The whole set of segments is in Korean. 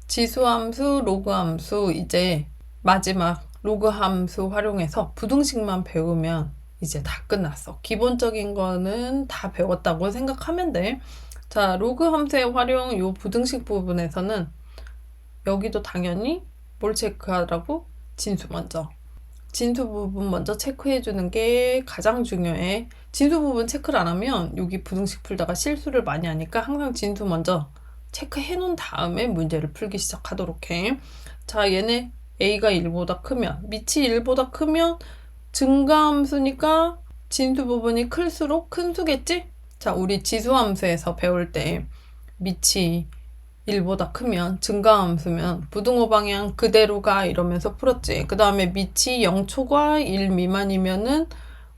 지수함수, 로그함수 이제 마지막 로그함수 활용해서 부등식만 배우면 이제 다 끝났어. 기본적인 거는 다 배웠다고 생각하면 돼. 자, 로그함수의 활용 요 부등식 부분에서는 여기도 당연히 뭘 체크하라고? 진수 먼저. 진수 부분 먼저 체크해 주는 게 가장 중요해. 진수 부분 체크를 안 하면 여기 부등식 풀다가 실수를 많이 하니까 항상 진수 먼저 체크해 놓은 다음에 문제를 풀기 시작하도록 해. 자, 얘네 a가 1보다 크면, 밑이 1보다 크면 증가함수니까 진수 부분이 클수록 큰 수겠지? 자, 우리 지수함수에서 배울 때 밑이 1보다 크면 증가함수면 부등호 방향 그대로 가 이러면서 풀었지. 그 다음에 밑이 0초과 1 미만이면은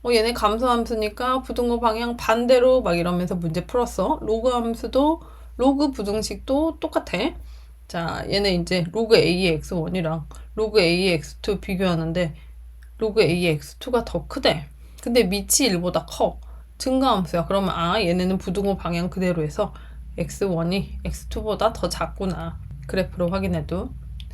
얘네 감소함수니까 부등호 방향 반대로 막 이러면서 문제 풀었어. 로그 함수도 로그 부등식도 똑같아. 자, 얘네 이제 로그 a의 x1이랑 로그 a의 x2 비교하는데 로그 a의 x2가 더 크대. 근데 밑이 1보다 커. 증가함수야. 그러면 얘네는 부등호 방향 그대로 해서 x1이 x2보다 더 작구나. 그래프로 확인해도.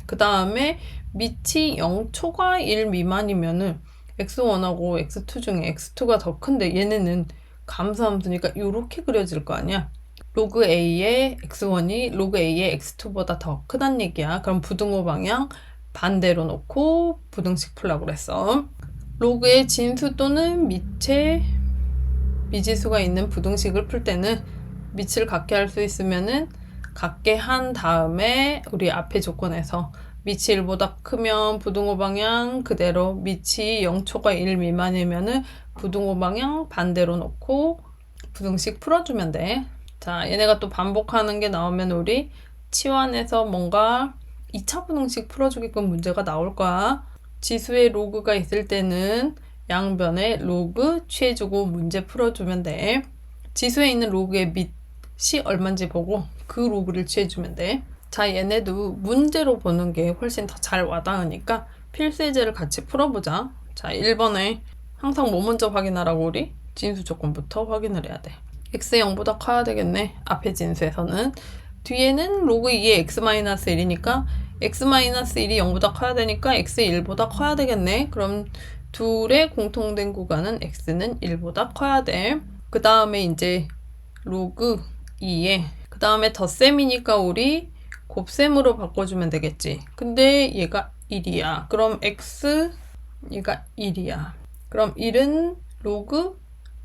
그 다음에 밑이 0초과 1 미만이면은 x1하고 x2 중에 x2가 더 큰데 얘네는 감소함수니까 이렇게 그려질 거 아니야. 로그 a의 x1이 로그 a의 x2보다 더 크단 얘기야. 그럼 부등호 방향 반대로 놓고 부등식 풀라고 그랬어. 로그의 진수 또는 밑에 미지수가 있는 부등식을 풀 때는 밑을 같게 할 수 있으면은 같게 한 다음에 우리 앞에 조건에서 밑이 1보다 크면 부등호 방향 그대로, 밑이 0초과 1 미만이면은 부등호 방향 반대로 놓고 부등식 풀어주면 돼. 자, 얘네가 또 반복하는 게 나오면 우리 치환해서 뭔가 2차 부등식 풀어주게끔 문제가 나올 거야. 지수의 로그가 있을 때는 양변에 로그 취해주고 문제 풀어주면 돼. 지수에 있는 로그의 밑이 얼마인지 보고 그 로그를 취해주면 돼. 자, 얘네도 문제로 보는 게 훨씬 더 잘 와닿으니까 필수예제를 같이 풀어보자. 자, 1번에 항상 뭐 먼저 확인하라고 우리? 진수 조건부터 확인을 해야 돼. x 0보다 커야 되겠네. 앞에 진수에서는. 뒤에는 로그 2의 x-1이니까 x-1이 0보다 커야 되니까 x 1보다 커야 되겠네. 그럼 둘의 공통된 구간은 x는 1보다 커야 돼. 그 다음에 이제 로그 2에 그 다음에 덧셈이니까 우리 곱셈으로 바꿔주면 되겠지. 근데 얘가 1이야. 그럼 x 얘가 1이야. 그럼 1은 로그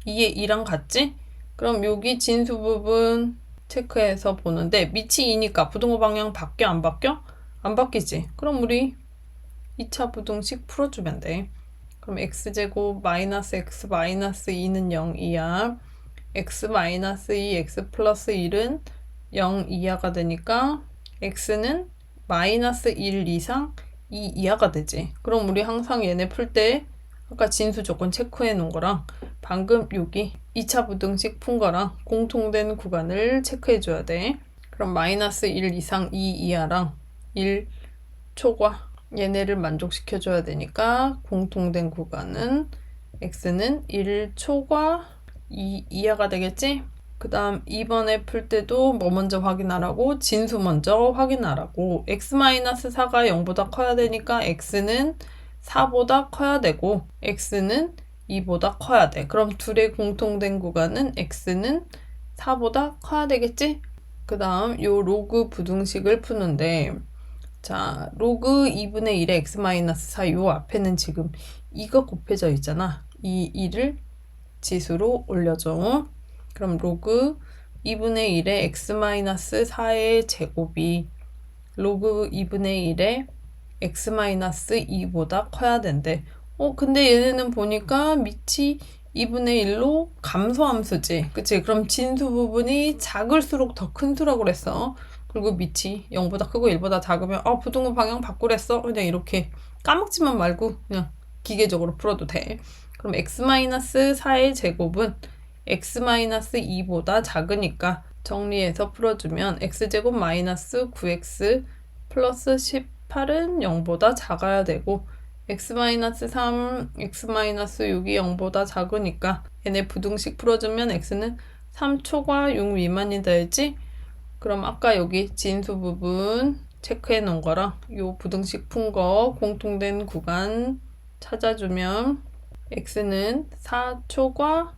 2의 2랑 같지? 그럼 여기 진수 부분 체크해서 보는데 밑이 2니까 부등호 방향 바뀌어 안 바뀌어? 안 바뀌지. 그럼 우리 2차 부등식 풀어주면 돼. 그럼 x제곱 마이너스 x 마이너스 2는 0이야. x 마이너스 2 x 플러스 1은 0 이하가 되니까 x는 마이너스 1 이상 2 이하가 되지. 그럼 우리 항상 얘네 풀 때 아까 진수 조건 체크해 놓은 거랑 방금 여기 2차 부등식 푼 거랑 공통된 구간을 체크해 줘야 돼. 그럼 마이너스 1 이상 2 이하랑 1 초과 얘네를 만족시켜 줘야 되니까 공통된 구간은 x는 1 초과 2 이하가 되겠지? 그 다음 2번에 풀 때도 뭐 먼저 확인하라고? 진수 먼저 확인하라고. x-4가 0보다 커야 되니까 x는 4보다 커야 되고 x는 2보다 커야 돼. 그럼 둘의 공통된 구간은 x는 4보다 커야 되겠지? 그 다음 요 로그 부등식을 푸는데 자, 로그 2분의 1의 x-4 요 앞에는 지금 2가 곱해져 있잖아. 이 2를 지수로 올려줘. 그럼 로그 2분의 1의 x-4의 제곱이 로그 2분의 1의 x-2보다 커야 된대. 근데 얘네는 보니까 밑이 2분의 1로 감소함수지. 그치? 그럼 진수 부분이 작을수록 더 큰 수라고 그랬어. 그리고 밑이 0보다 크고 1보다 작으면 부등호 방향 바꾸랬어. 그냥 이렇게 까먹지만 말고 그냥 기계적으로 풀어도 돼. 그럼 x-4의 제곱은 x-2보다 작으니까 정리해서 풀어주면 x제곱 마이너스 9x 플러스 18은 0보다 작아야 되고 x-3, x-6이 0보다 작으니까 얘네 부등식 풀어주면 x는 3초과 6 미만이 되지? 그럼 아까 여기 진수 부분 체크해 놓은 거랑 요 부등식 푼 거 공통된 구간 찾아주면 x는 4초과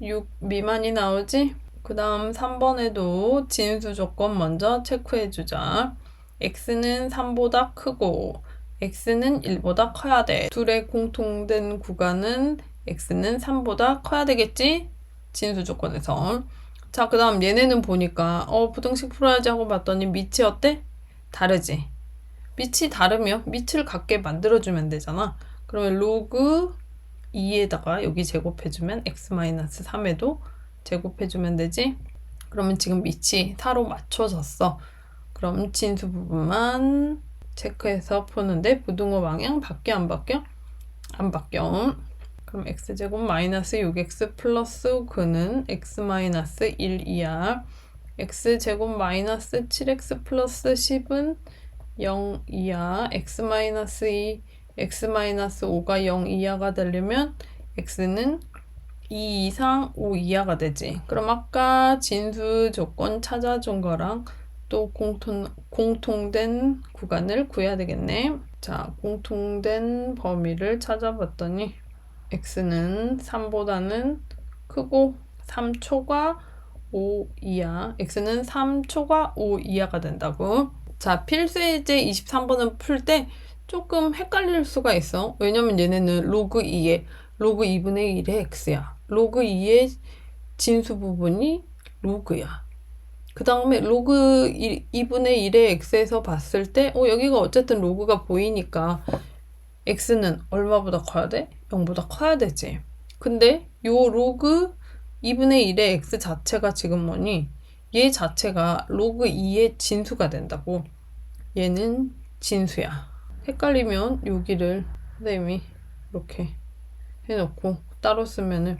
6 미만이 나오지? 그 다음 3번에도 진수 조건 먼저 체크해 주자. x는 3보다 크고 x는 1보다 커야 돼. 둘의 공통된 구간은 x는 3보다 커야 되겠지? 진수 조건에서. 자, 그 다음 얘네는 보니까 부등식 풀어야지 하고 봤더니 밑이 어때? 다르지? 밑이 다르면 밑을 같게 만들어주면 되잖아. 그러면 로그 2에다가 여기 제곱해주면 x-3에도 제곱해주면 되지? 그러면 지금 밑이 4로 맞춰졌어. 그럼 진수 부분만 체크해서 푸는데 부등호 방향 바뀌어 안 바뀌어? 안 바뀌어. 그럼 x제곱 마이너스 6x 플러스 그는 x-1 이하 x제곱 마이너스 7x 플러스 10은 0 이하 x-2 x-5가 0 이하가 되려면 x는 2 이상 5 이하가 되지. 그럼 아까 진수 조건 찾아준 거랑 또 공통된 구간을 구해야 되겠네. 자, 공통된 범위를 찾아봤더니 x는 3보다는 크고 3초과 5 이하, x는 3초과 5 이하가 된다고. 자, 필수예제 23번은 풀 때 조금 헷갈릴 수가 있어. 왜냐면 얘네는 로그 2에 로그 2분의 1의 x야. 로그 2의 진수 부분이 로그야. 그 다음에 로그 2분의 1의 x에서 봤을 때 여기가 어쨌든 로그가 보이니까 x는 얼마보다 커야 돼? 0보다 커야 되지. 근데 요 로그 2분의 1의 x 자체가 지금 뭐니? 얘 자체가 로그 2의 진수가 된다고. 얘는 진수야. 헷갈리면 여기를 선생님이 이렇게 해놓고 따로 쓰면은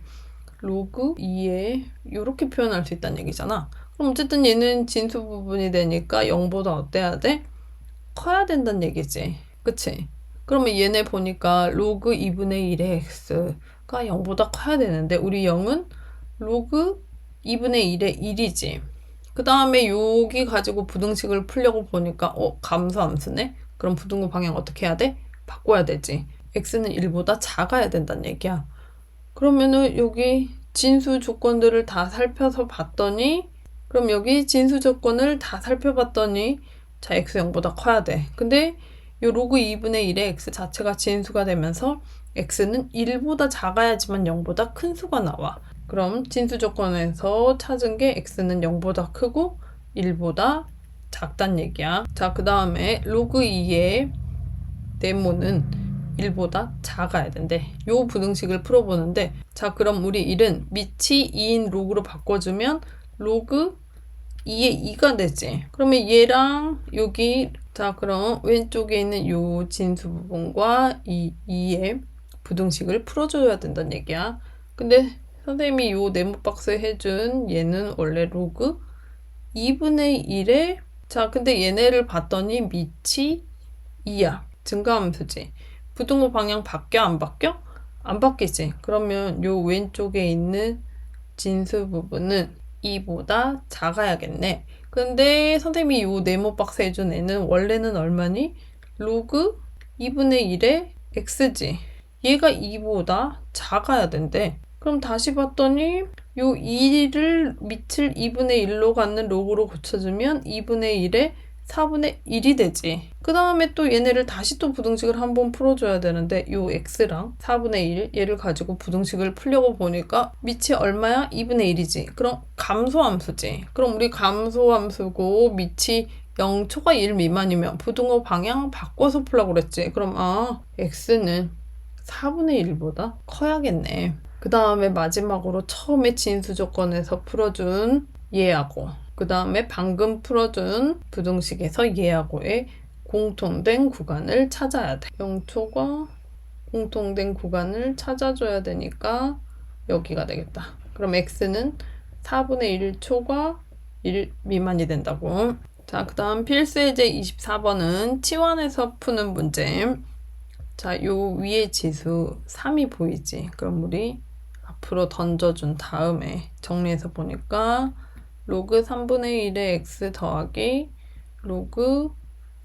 로그 2에 이렇게 표현할 수 있다는 얘기잖아. 그럼 어쨌든 얘는 진수 부분이 되니까 0보다 어때야 돼? 커야 된다는 얘기지. 그치? 그러면 얘네 보니까 로그 2분의 1의 x가 0보다 커야 되는데 우리 0은 로그 2분의 1의 1이지. 그 다음에 여기 가지고 부등식을 풀려고 보니까 감소함수네? 그럼 부등호 방향 어떻게 해야 돼? 바꿔야 되지. x는 1보다 작아야 된다는 얘기야. 그러면은 여기 진수 조건들을 다 살펴서 봤더니 그럼 여기 진수 조건을 다 살펴봤더니 자, x 0보다 커야 돼. 근데 요 로그 2분의 1의 x 자체가 진수가 되면서 x는 1보다 작아야지만 0보다 큰 수가 나와. 그럼 진수 조건에서 찾은 게 x는 0보다 크고 1보다 작단 얘기야. 자, 그 다음에 로그 2의 네모는 1보다 작아야 된대. 요 부등식을 풀어보는데 자, 그럼 우리 1은 밑이 2인 로그로 바꿔주면 로그 2의 2가 되지. 그러면 얘랑 여기 자, 그럼 왼쪽에 있는 요 진수 부분과 이 2의 부등식을 풀어줘야 된다는 얘기야. 근데 선생님이 요 네모 박스 해준 얘는 원래 로그 2분의 1에 자, 근데 얘네를 봤더니 밑이 2야. 증가함수지. 부등호 방향 바뀌어 안 바뀌어? 안 바뀌지. 그러면 요 왼쪽에 있는 진수 부분은 2보다 작아야겠네. 근데 선생님이 요 네모 박스 해준 애는 원래는 얼마니? 로그 2분의 1의 x지. 얘가 2보다 작아야 된대. 그럼 다시 봤더니 요 2를 밑을 2분의 1로 갖는 로그로 고쳐주면 2분의 1의 4분의 1이 되지. 그 다음에 또 얘네를 다시 또 부등식을 한번 풀어줘야 되는데 요 x랑 4분의 1 얘를 가지고 부등식을 풀려고 보니까 밑이 얼마야? 2분의 1이지. 그럼 감소함수지. 그럼 우리 감소함수고 밑이 0초가 1 미만이면 부등호 방향 바꿔서 풀라고 그랬지. 그럼 x는 4분의 1보다 커야겠네. 그 다음에 마지막으로 처음에 진수 조건에서 풀어준 얘하고 그 다음에 방금 풀어준 부등식에서 얘하고의 공통된 구간을 찾아야 돼. 0초가 공통된 구간을 찾아줘야 되니까 여기가 되겠다. 그럼 x는 4분의 1초가 1 미만이 된다고. 자, 그 다음 필수예제 24번은 치환에서 푸는 문제. 자, 요 위에 지수 3이 보이지? 그럼 우리 앞으로 던져준 다음에 정리해서 보니까 로그 3분의 1의 x 더하기 로그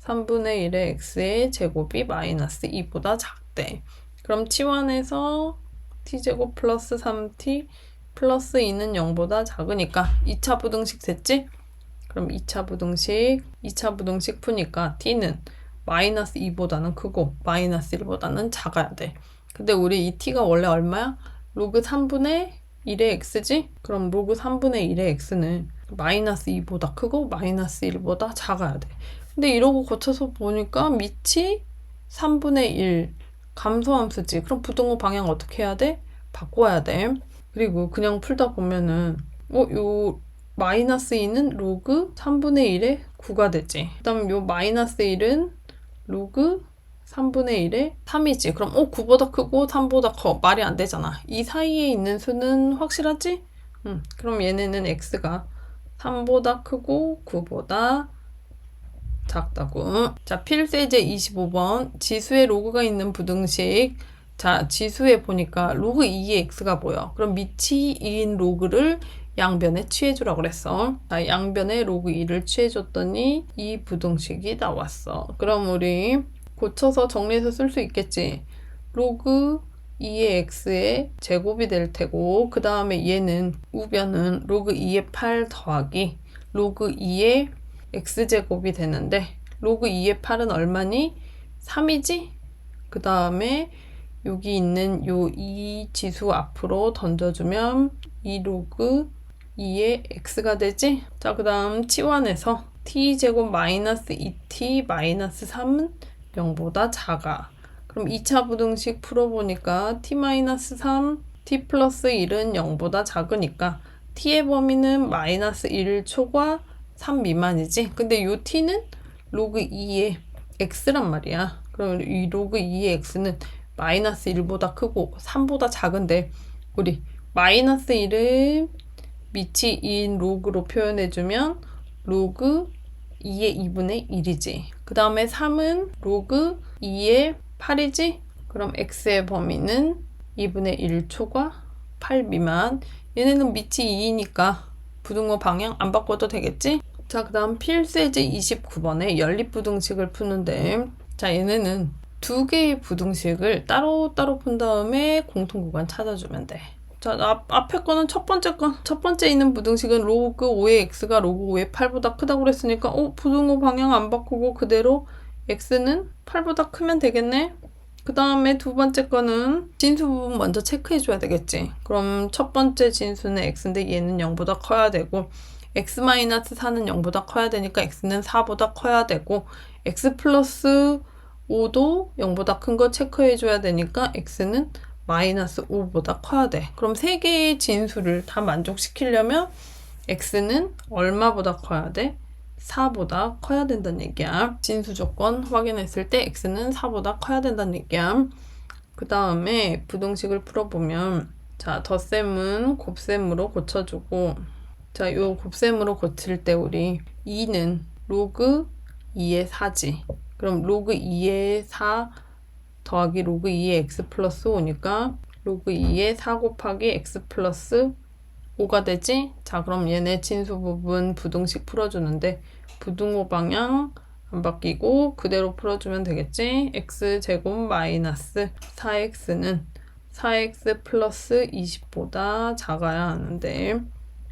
3분의 1의 x의 제곱이 마이너스 2보다 작대. 그럼 t1에서 t제곱 플러스 3t 플러스 2는 0보다 작으니까 2차 부등식 됐지? 그럼 2차 부등식 푸니까 t는 마이너스 2보다는 크고 마이너스 1보다는 작아야 돼. 근데 우리 이 t가 원래 얼마야? 로그 3분의 1의 x지? 그럼 로그 3분의 1의 x는 마이너스 2보다 크고 마이너스 1보다 작아야 돼. 근데 이러고 고쳐서 보니까 밑이 3분의 1 감소함수지. 그럼 부등호 방향 어떻게 해야 돼? 바꿔야 돼. 그리고 그냥 풀다 보면은 요 마이너스 2는 로그 3분의 1의 9가 되지. 그 다음 요 마이너스 1은 로그 3분의 1의 3이지. 그럼 9보다 크고 3보다 커. 말이 안 되잖아. 이 사이에 있는 수는 확실하지? 그럼 얘네는 x가 3보다 크고 9보다 작다고. 자, 필세제 25번. 지수에 로그가 있는 부등식. 자, 지수에 보니까 로그 2의 x가 보여. 그럼 밑이 2인 로그를 양변에 취해주라고 그랬어. 자, 양변에 로그 2를 취해줬더니 이 부등식이 나왔어. 그럼 우리 고쳐서 정리해서 쓸 수 있겠지. 로그 2의 x의 제곱이 될 테고 그 다음에 얘는 우변은 로그 2의 8 더하기 로그 2의 x제곱이 되는데 로그 2의 8은 얼마니? 3이지? 그 다음에 여기 있는 요 이 지수 앞으로 던져주면 2 로그 2의 x가 되지? 자, 그 다음 t1에서 t제곱 마이너스 2t 마이너스 3은 0보다 작아. 그럼 2차 부등식 풀어보니까 t-3 t 플러스 1은 0보다 작으니까 t의 범위는 마이너스 1 초과 3 미만이지. 근데 요 t는 로그 2의 x란 말이야. 그럼 이 로그 2의 x는 마이너스 1보다 크고 3보다 작은데 우리 마이너스 1은 밑이 2인 로그로 표현해주면 로그 2의 2분의 1이지. 그 다음에 3은 로그 2의 8이지? 그럼 x의 범위는 2분의 1 초과 8 미만. 얘네는 밑이 2이니까 부등호 방향 안 바꿔도 되겠지? 자, 그 다음 필세제 29번에 연립부등식을 푸는데 자, 얘네는 두 개의 부등식을 따로따로 푼 다음에 공통구간 찾아주면 돼. 자, 앞에 거는 첫 번째 있는 부등식은 로그 5의 x가 로그 5의 8보다 크다고 그랬으니까 부등호 방향 안 바꾸고 그대로 x는 8보다 크면 되겠네. 그 다음에 두 번째 거는 진수 부분 먼저 체크해줘야 되겠지. 그럼 첫 번째 진수는 x인데 얘는 0보다 커야 되고 x-4는 0보다 커야 되니까 x는 4보다 커야 되고 x 플러스 5도 0보다 큰 거 체크해줘야 되니까 x는 마이너스 5보다 커야 돼. 그럼 세 개의 진수를 다 만족시키려면 x는 얼마보다 커야 돼? 4보다 커야 된다는 얘기야. 진수 조건 확인했을 때 x는 4보다 커야 된다는 얘기야. 그 다음에 부등식을 풀어보면 자, 덧셈은 곱셈으로 고쳐주고 자, 요 곱셈으로 고칠 때 우리 2는 로그 2의 4지. 그럼 로그 2의 4 더하기 로그 2의 x 플러스 5니까 로그 2의 4 곱하기 x 플러스 5가 되지? 자, 그럼 얘네 진수 부분 부등식 풀어주는데 부등호 방향 안 바뀌고 그대로 풀어주면 되겠지? x제곱 마이너스 4x는 4x 플러스 20보다 작아야 하는데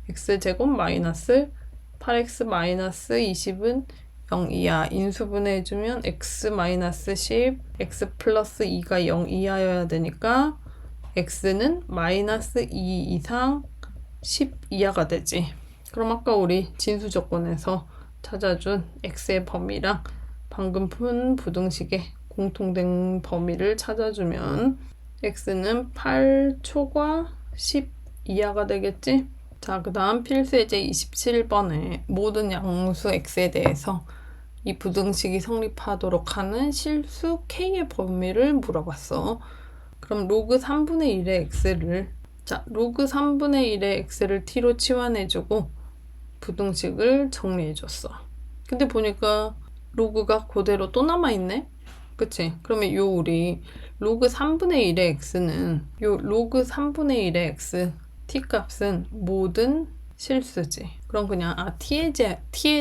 x제곱 마이너스 8x 마이너스 20은 0 이하. 인수분해 해주면 x 마이너스 10, x 플러스 2가 0 이하여야 되니까 x는 마이너스 2 이상 10 이하가 되지. 그럼 아까 우리 진수 조건에서 찾아준 x의 범위랑 방금 푼 부등식의 공통된 범위를 찾아주면 x는 8 초과 10 이하가 되겠지? 자, 그 다음 필수예제 27번에 모든 양수 x에 대해서 이 부등식이 성립하도록 하는 실수 k의 범위를 물어봤어. 그럼 로그 3분의 1의 x를 자, 로그 3분의 1의 x를 t로 치환해주고 부등식을 정리해줬어. 근데 보니까 로그가 그대로 또 남아있네? 그치? 그러면 요 우리 로그 3분의 1의 x는 요 로그 3분의 1의 x t 값은 모든 실수지. 그럼 그냥 t에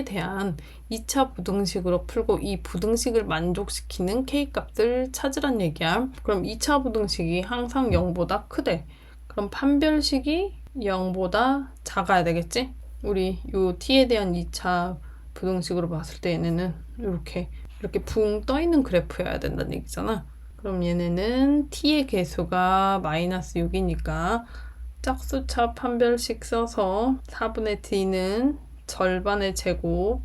대한 2차 부등식으로 풀고 이 부등식을 만족시키는 k값을 찾으란 얘기야. 그럼 2차 부등식이 항상 0보다 크대. 그럼 판별식이 0보다 작아야 되겠지? 우리 요 t에 대한 2차 부등식으로 봤을 때 얘네는 이렇게 붕 떠있는 그래프여야 된다는 얘기잖아. 그럼 얘네는 t의 개수가 마이너스 6이니까 짝수차 판별식 써서 4분의 t는 절반의 제곱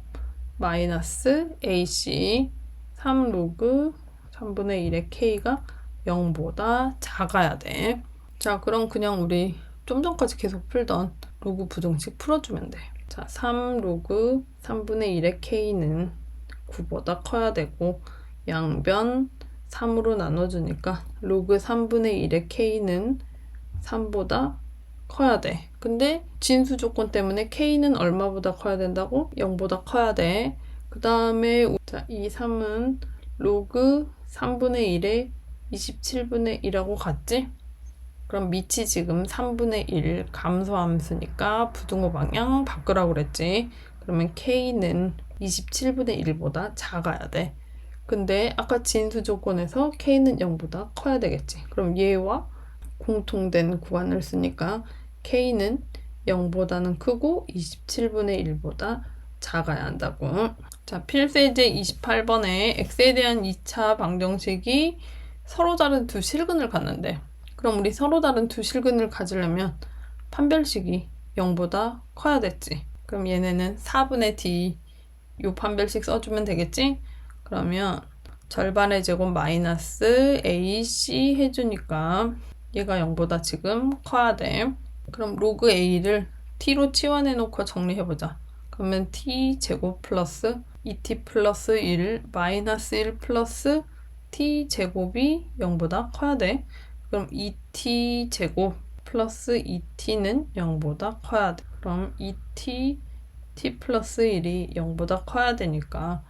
마이너스 ac 3로그 3분의 1의 k가 0보다 작아야 돼. 자, 그럼 그냥 우리 좀 전까지 계속 풀던 로그 부등식 풀어주면 돼. 자, 3로그 3분의 1의 k는 9보다 커야 되고 양변 3으로 나눠주니까 로그 3분의 1의 k는 3보다 커야 돼. 근데 진수 조건 때문에 k는 얼마보다 커야 된다고? 0보다 커야 돼. 그 다음에 이 3은 로그 3분의 1에 27분의 1하고 같지? 그럼 밑이 지금 3분의 1 감소함수니까 부등호 방향 바꾸라고 그랬지. 그러면 k는 27분의 1보다 작아야 돼. 근데 아까 진수 조건에서 k는 0보다 커야 되겠지. 그럼 얘와 공통된 구간을 쓰니까 k는 0보다는 크고 27분의 1보다 작아야 한다고. 자, 필수예제 28번에 x에 대한 2차 방정식이 서로 다른 두 실근을 갖는데, 그럼 우리 서로 다른 두 실근을 가지려면 판별식이 0보다 커야 됐지. 그럼 얘네는 4분의 d 요 판별식 써주면 되겠지? 그러면 절반의 제곱 마이너스 ac 해주니까 얘가 0보다 지금 커야 돼. 그럼 로그 a를 t로 치환해 놓고 정리해보자. 그러면 t 제곱 플러스 2t 플러스 1 마이너스 1 플러스 t 제곱이 0보다 커야 돼. 그럼 2t 제곱 플러스 2t는 0보다 커야 돼. 그럼 2t t 플러스 1이 0보다 커야 되니까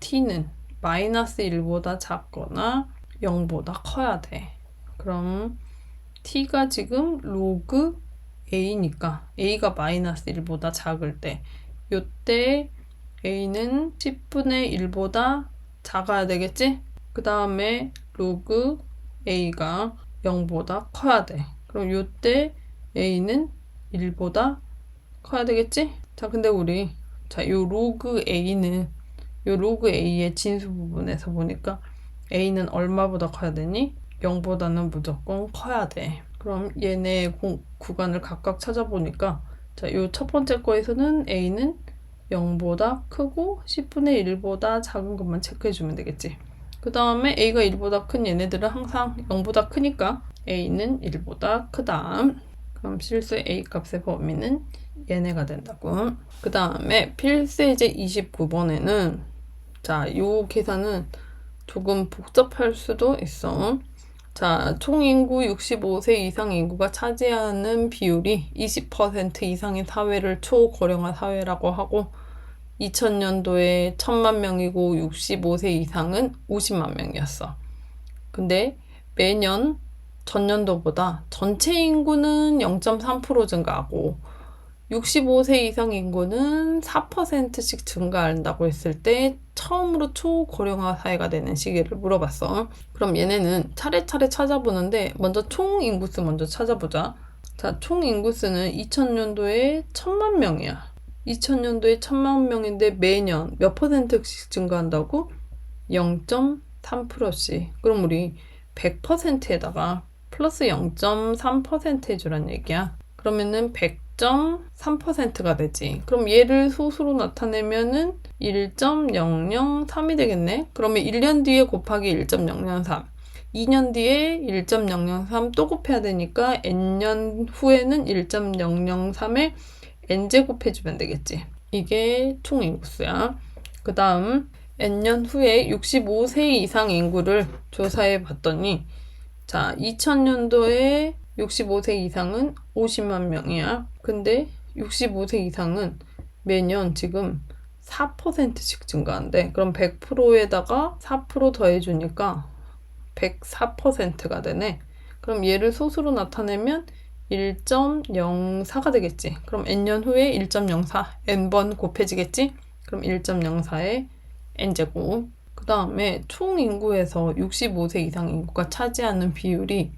t는 마이너스 1보다 작거나 0보다 커야 돼. 그럼 t가 지금 로그 a니까 a가 마이너스 1보다 작을 때 요때 a는 10분의 1보다 작아야 되겠지? 그 다음에 로그 a가 0보다 커야 돼. 그럼 요때 a는 1보다 커야 되겠지? 자, 근데 우리 요 로그 a는 요 로그 a의 진수 부분에서 보니까 a는 얼마보다 커야 되니? 0보다는 무조건 커야 돼. 그럼 얘네 구간을 각각 찾아보니까 자, 요 첫 번째 거에서는 a는 0보다 크고 10분의 1보다 작은 것만 체크해주면 되겠지. 그 다음에 a가 1보다 큰 얘네들은 항상 0보다 크니까 a는 1보다 크다. 그럼 실수 a 값의 범위는 얘네가 된다고. 그 다음에 필수예제 29번에는 자, 요 계산은 조금 복잡할 수도 있어. 자, 총 인구 65세 이상 인구가 차지하는 비율이 20% 이상의 사회를 초고령화 사회라고 하고 2000년도에 1000만 명이고 65세 이상은 50만 명이었어. 근데 매년 전년도보다 전체 인구는 0.3% 증가하고 65세 이상 인구는 4%씩 증가한다고 했을 때 처음으로 초고령화 사회가 되는 시기를 물어봤어. 그럼 얘네는 차례차례 찾아보는데 먼저 총 인구수 먼저 찾아보자. 자, 총 인구수는 2000년도에 1000만 명이야. 2000년도에 1000만 명인데 매년 몇 %씩 증가한다고? 0.3%씩. 그럼 우리 100%에다가 플러스 0.3% 해주란 얘기야. 그러면은 100.3%가 되지. 그럼 얘를 소수로 나타내면은 1.003이 되겠네. 그러면 1년 뒤에 곱하기 1.003. 2년 뒤에 1.003 또 곱해야 되니까 n년 후에는 1.003에 n제곱 해주면 되겠지. 이게 총 인구수야. 그 다음 n년 후에 65세 이상 인구를 조사해 봤더니 자, 2000년도에 65세 이상은 50만 명이야. 근데 65세 이상은 매년 지금 4%씩 증가한대. 그럼 100%에다가 4% 더해주니까 104%가 되네. 그럼 얘를 소수로 나타내면 1.04가 되겠지. 그럼 n년 후에 1.04 n번 곱해지겠지. 그럼 1.04의 n제곱. 그 다음에 총 인구에서 65세 이상 인구가 차지하는 비율이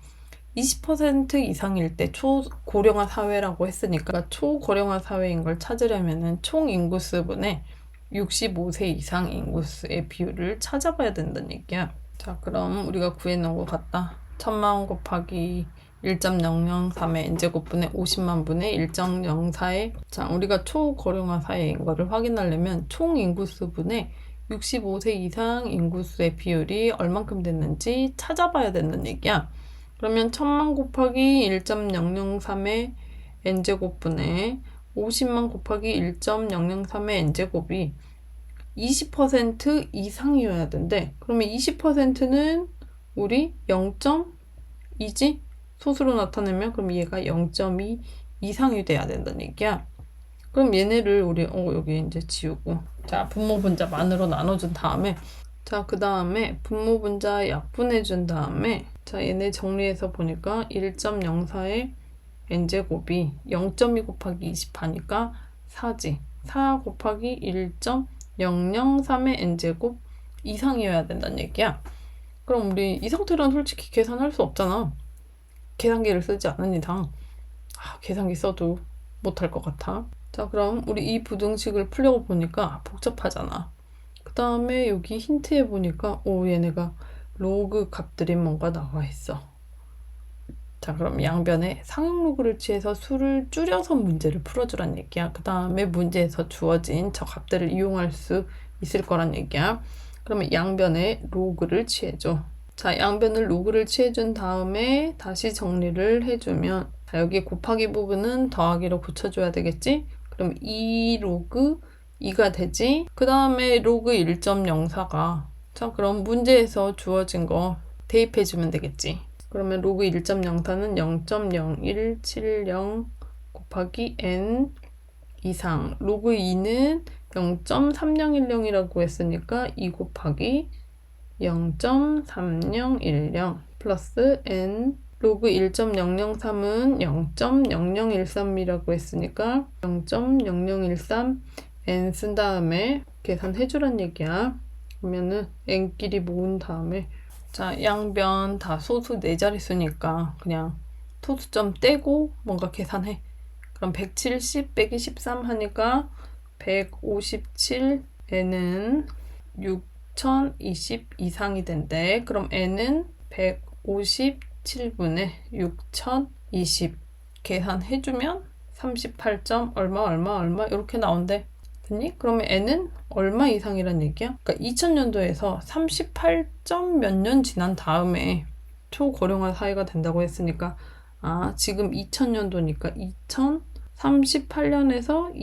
20% 이상일 때 초고령화 사회라고 했으니까 초고령화 사회인 걸 찾으려면 총 인구수분의 65세 이상 인구수의 비율을 찾아봐야 된다는 얘기야. 자, 그럼 우리가 구해놓은 것 같다. 1000만 곱하기 1.003의 n제곱분의 50만 분의 1.04의 자, 우리가 초고령화 사회인 거를 확인하려면 총 인구수분의 65세 이상 인구수의 비율이 얼만큼 됐는지 찾아봐야 된다는 얘기야. 그러면 1000만 곱하기 1.003의 n제곱분의 50만 곱하기 1.003의 n제곱이 20% 이상이어야 된대. 그러면 20%는 우리 0.2지? 소수로 나타내면 그럼 얘가 0.2 이상이 돼야 된다는 얘기야. 그럼 얘네를 우리 여기 이제 지우고 자 분모 분자 만으로 나눠준 다음에 자 그 다음에 분모 분자 약분해준 다음에 자 얘네 정리해서 보니까 1.04의 n제곱이 0.2 곱하기 20 하니까 4지. 4 곱하기 1.003의 n제곱 이상이어야 된다는 얘기야. 그럼 우리 이 상태로는 솔직히 계산할 수 없잖아. 계산기를 쓰지 않은 이상 계산기 써도 못할 것 같아. 자 그럼 우리 이 부등식을 풀려고 보니까 복잡하잖아. 그 다음에 여기 힌트에 보니까 얘네가 로그 값들이 뭔가 나와 있어. 자 그럼 양변에 상용 로그를 취해서 수를 줄여서 문제를 풀어주란 얘기야. 그 다음에 문제에서 주어진 저 값들을 이용할 수 있을 거란 얘기야. 그러면 양변에 로그를 취해줘. 자 양변을 로그를 취해준 다음에 다시 정리를 해주면 자 여기 곱하기 부분은 더하기로 고쳐줘야 되겠지? 그럼 2 로그 2가 되지? 그 다음에 로그 1.04가 자 그럼 문제에서 주어진 거 대입해주면 되겠지? 그러면 로그 1.04는 0.0170 곱하기 n 이상 로그 2는 0.3010이라고 했으니까 2 곱하기 0.3010 플러스 n 로그 1.003은 0.0013이라고 했으니까 0.0013 n 쓴 다음에 계산해주란 얘기야. 그러면은 n끼리 모은 다음에 자 양변 다 소수 4자릿수니까 그냥 소수점 떼고 뭔가 계산해. 그럼 170 빼기 13 하니까 157n은 6020 이상이 된대. 그럼 n은 157분의 6020 계산해주면 38점 얼마 이렇게 나온대. 됐니? 그러면 n은 얼마 이상이란 얘기야? 그러니까 2000년도에서 38점 몇 년 지난 다음에 초고령화 사회가 된다고 했으니까 지금 2000년도니까 2038년에서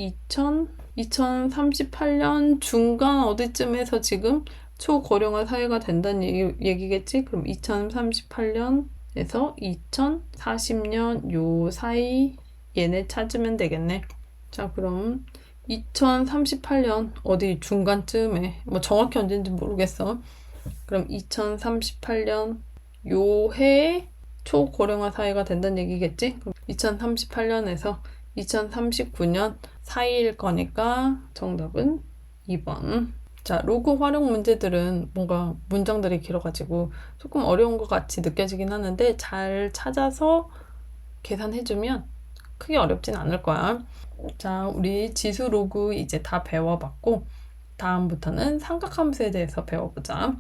2038년 중간 어디쯤에서 지금 초고령화 사회가 된다는 얘기겠지? 그럼 2038년에서 2040년 요 사이 얘네 찾으면 되겠네. 자 그럼 2038년 어디 중간쯤에 뭐 정확히 언제인지 모르겠어. 그럼 2038년 요 해에 초고령화 사회가 된다는 얘기겠지? 그럼 2038년에서 2039년 사이일 거니까 정답은 2번. 자, 로그 활용 문제들은 뭔가 문장들이 길어가지고 조금 어려운 것 같이 느껴지긴 하는데 잘 찾아서 계산해주면 크게 어렵진 않을 거야. 자, 우리 지수 로그 이제 다 배워봤고 다음부터는 삼각함수에 대해서 배워보자.